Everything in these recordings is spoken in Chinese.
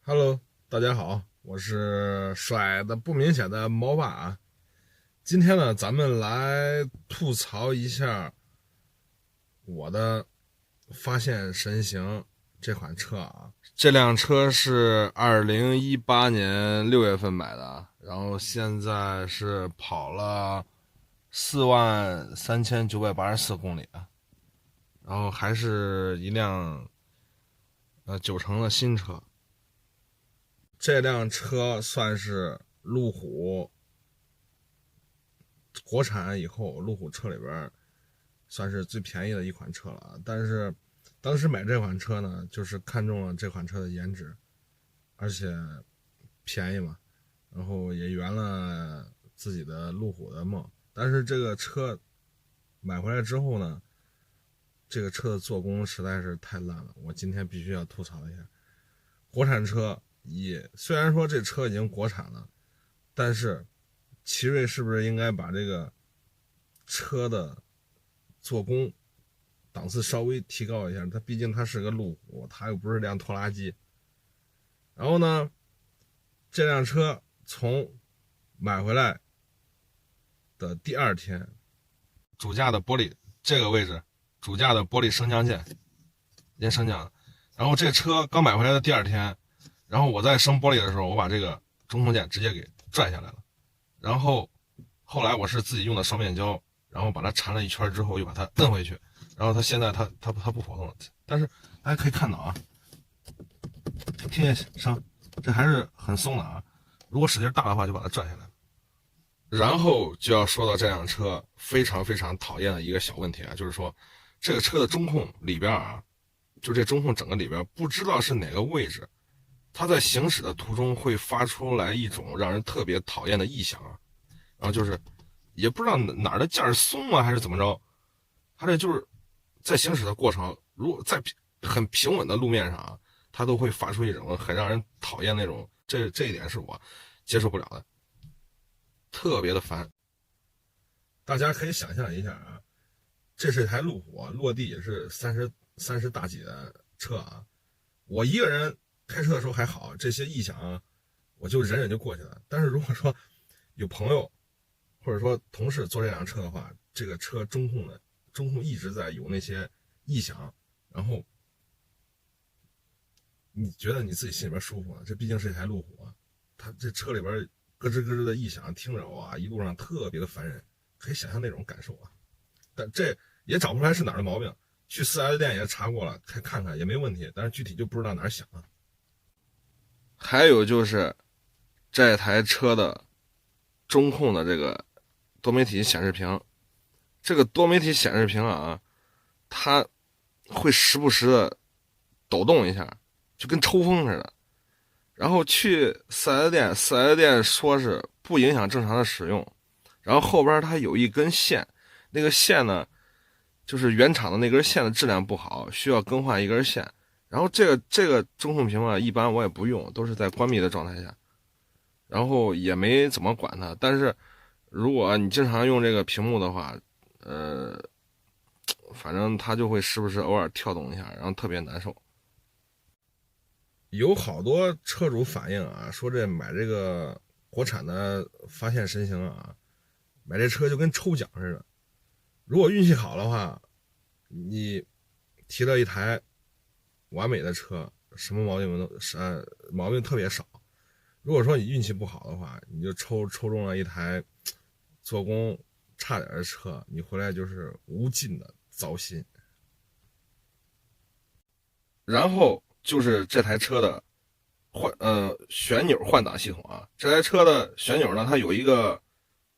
Hello，大家好，我是甩的不明显的猫爸啊。今天呢，咱们来吐槽一下我的发现神行这款车啊。这辆车是2018年6月份买的，然后现在是跑了43984公里啊，然后还是一辆9成的新车。这辆车算是路虎国产以后路虎车里边算是最便宜的一款车了。但是当时买这款车呢，就是看中了这款车的颜值，而且便宜嘛，然后也圆了自己的路虎的梦。但是这个车买回来之后呢，这个车的做工实在是太烂了，我今天必须要吐槽一下。国产车虽然说这车已经国产了，但是奇瑞是不是应该把这个车的做工档次稍微提高一下？它毕竟它是个路虎，它又不是辆拖拉机。然后呢，这辆车从买回来的第二天，主驾的玻璃这个位置，主驾的玻璃升降件先升降，然后这车刚买回来的第二天，然后我在升玻璃的时候，我把这个中控件直接给拽下来了，然后后来我是自己用的双面胶，然后把它缠了一圈之后又把它摁回去，然后它现在它不活动了，但是大家可以看到啊，听见声，这还是很松的啊，如果使劲大的话就把它拽下来了。然后就要说到这辆车非常非常讨厌的一个小问题啊，就是说这个车的中控里边啊，就这中控整个里边不知道是哪个位置，它在行驶的途中会发出来一种让人特别讨厌的异响啊，然后就是也不知道哪儿的件松啊还是怎么着，它这就是在行驶的过程，如果在很平稳的路面上啊，它都会发出一种很让人讨厌那种，这一点是我接受不了的，特别的烦。大家可以想象一下啊，这是一台路虎啊，落地也是三十大几的车啊。我一个人开车的时候还好，这些异响啊，我就忍忍就过去了。但是如果说有朋友或者说同事坐这辆车的话，这个车中控一直在有那些异响，然后你觉得你自己心里边舒服啊？这毕竟是一台路虎啊，它这车里边咯吱咯吱的异响，听着哇，一路上特别的烦人，可以想象那种感受啊。但这也找不出来是哪儿的毛病，去4S店也查过了，看看也没问题，但是具体就不知道哪儿响了。还有就是这台车的中控的这个多媒体显示屏，这个多媒体显示屏啊，它会时不时的抖动一下，就跟抽风似的。然后去4S店说是不影响正常的使用，然后后边它有一根线，那个线呢，就是原厂的那根线的质量不好，需要更换一根线。然后这个中控屏啊，一般我也不用，都是在关闭的状态下，然后也没怎么管它。但是如果你经常用这个屏幕的话，反正它就会时不时偶尔跳动一下，然后特别难受。有好多车主反映啊，说这买这个国产的发现神行啊，买这车就跟抽奖似的。如果运气好的话，你提了一台完美的车，什么毛病都毛病特别少。如果说你运气不好的话，你就抽中了一台做工差点的车，你回来就是无尽的糟心。然后就是这台车的旋钮换挡系统啊，这台车的旋钮呢，它有一个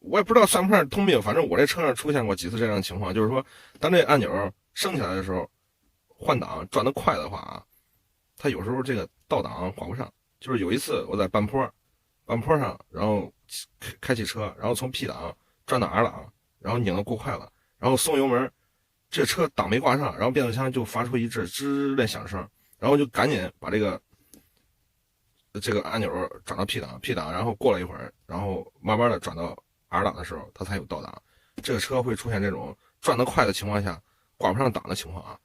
我也不知道算不算通病，反正我这车上出现过几次这样的情况，就是说当这按钮升起来的时候，换挡转得快的话啊，它有时候这个倒档挂不上。就是有一次我在半坡上，然后开启车，然后从 P 档转到 R 档，然后拧得过快了，然后松油门，这车档没挂上，然后变速箱就发出一阵吱的响声，然后就赶紧把这个按钮转到 P 档，然后过了一会儿，然后慢慢的转到 R 档的时候，它才有倒档。这个车会出现这种转得快的情况下挂不上档的情况啊。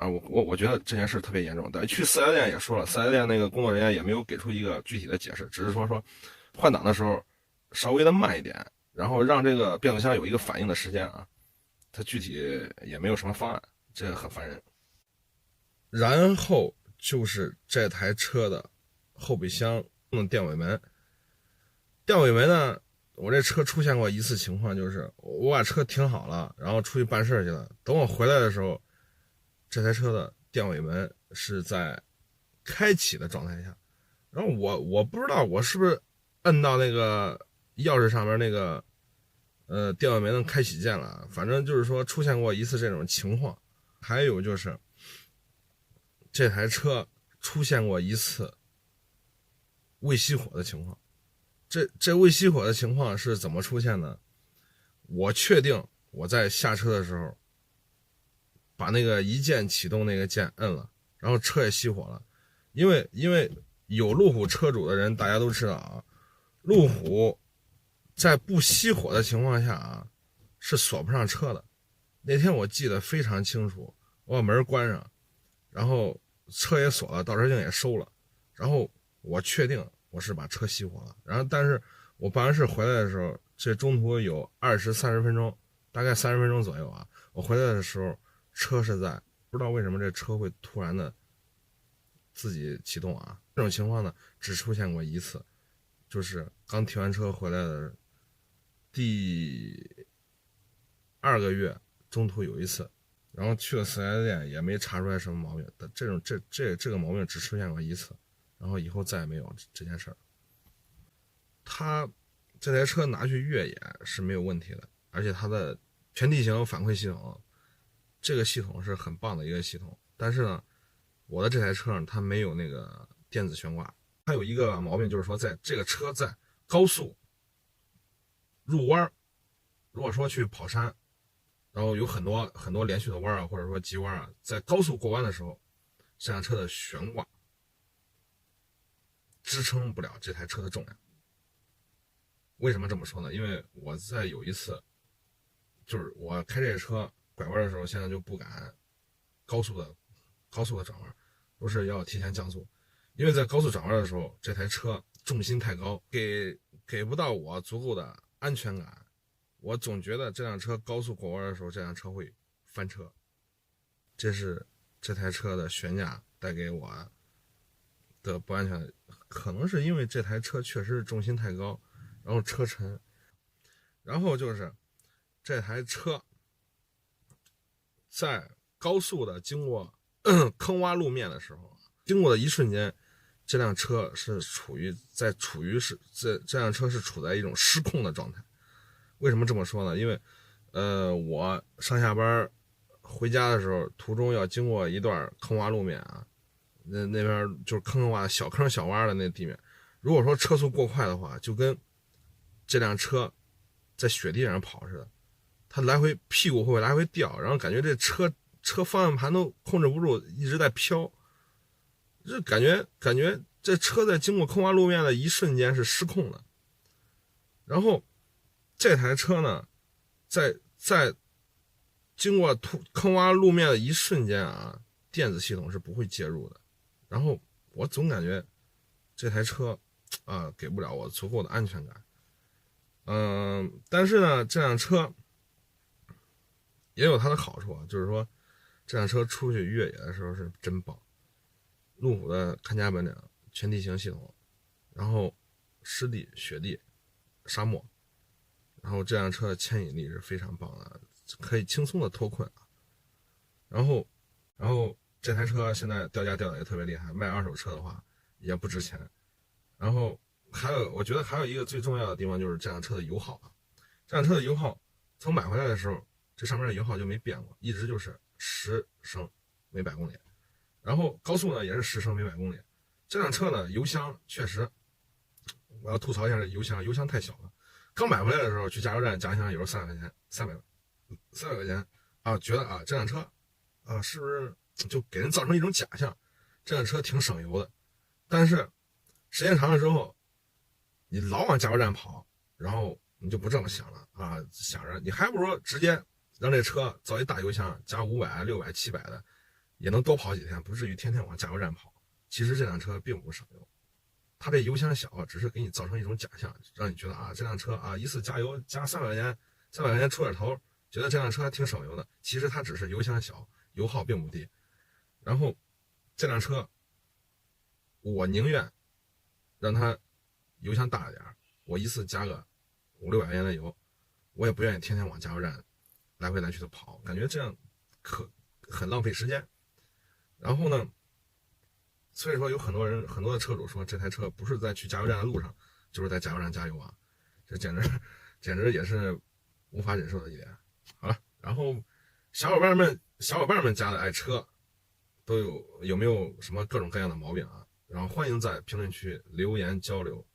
啊，我觉得这件事特别严重。但去4S店也说了，4S店那个工作人员也没有给出一个具体的解释，只是说换挡的时候稍微的慢一点，然后让这个变速箱有一个反应的时间啊。它具体也没有什么方案，这个很烦人。然后就是这台车的后备箱的电尾门。电尾门呢，我这车出现过一次情况，就是我把车停好了，然后出去办事去了。等我回来的时候，这台车的电尾门是在开启的状态下。然后我不知道我是不是摁到那个钥匙上面那个电尾门的开启键了，反正就是说出现过一次这种情况。还有就是这台车出现过一次未熄火的情况。这未熄火的情况是怎么出现的？我确定我在下车的时候把那个一键启动那个键摁了，然后车也熄火了。因为有路虎车主的人大家都知道啊，路虎在不熄火的情况下啊是锁不上车的。那天我记得非常清楚，我把门关上，然后车也锁了，倒车镜也收了，然后我确定我是把车熄火了。然后但是我办完事回来的时候，这中途有20-30分钟，大概30分钟左右啊，我回来的时候车是在，不知道为什么这车会突然的自己启动啊。这种情况呢只出现过一次，就是刚提完车回来的第2个月中途有一次，然后去了4S店也没查出来什么毛病。这个毛病只出现过一次，然后以后再也没有这件事儿。他这台车拿去越野是没有问题的，而且它的全地形反馈系统，这个系统是很棒的一个系统。但是呢，我的这台车上它没有那个电子悬挂。它有一个毛病，就是说在这个车在高速入弯，如果说去跑山，然后有很多连续的弯啊，或者说急弯啊，在高速过弯的时候，这辆车的悬挂支撑不了这台车的重量。为什么这么说呢？因为我在有一次，就是我开这个车拐弯的时候，现在就不敢高速的转弯，都是要提前降速。因为在高速转弯的时候，这台车重心太高，给不到我足够的安全感。我总觉得这辆车高速过弯的时候，这辆车会翻车。这是这台车的悬架带给我的不安全，可能是因为这台车确实是重心太高，然后车沉。然后就是这台车在高速的经过坑洼路面的时候，经过的一瞬间，这辆车是处于这辆车是处在一种失控的状态。为什么这么说呢？因为我上下班回家的时候，途中要经过一段坑洼路面啊，那边就是坑洼小坑小洼的那地面。如果说车速过快的话，就跟这辆车在雪地上跑似的，它屁股会来回掉，然后感觉这车方向盘都控制不住，一直在飘。就感觉这车在经过坑洼路面的一瞬间是失控的。然后这台车呢，在经过坑洼路面的一瞬间啊，电子系统是不会介入的。然后我总感觉这台车给不了我足够的安全感。但是呢，这辆车也有它的好处啊，就是说这辆车出去越野的时候是真棒。路虎的看家本领，全地形系统，然后湿地、雪地、沙漠，然后这辆车的牵引力是非常棒的，可以轻松的脱困啊。然后这台车现在掉价掉的也特别厉害，卖二手车的话也不值钱。然后我觉得还有一个最重要的地方就是这辆车的油耗啊。这辆车的油耗从买回来的时候，这上面的油耗就没变过，一直就是10升每100公里。然后高速呢也是10升每100公里。这辆车呢油箱确实，我要吐槽一下这油箱太小了。刚买回来的时候去加油站加箱油300块钱，300块钱啊，觉得啊这辆车是不是就给人造成一种假象，这辆车挺省油的。但是时间长了之后，你老往加油站跑，然后你就不这么想了啊，想着你还不如直接让这车造一大油箱，加500、600、700的，也能多跑几天，不至于天天往加油站跑。其实这辆车并不省油，它这油箱小，只是给你造成一种假象，让你觉得啊，这辆车啊，一次加油加300块钱，300块钱出点头，觉得这辆车还挺省油的。其实它只是油箱小，油耗并不低。然后这辆车，我宁愿让它油箱大一点，我一次加个500-600块钱的油，我也不愿意天天往加油站来回来去的跑，感觉这样很浪费时间。然后呢，所以说有很多的车主说这台车不是在去加油站的路上，就是在加油站加油啊，这简直也是无法忍受的一点。好了，然后小伙伴们家的爱车都有没有什么各种各样的毛病啊？然后欢迎在评论区留言交流。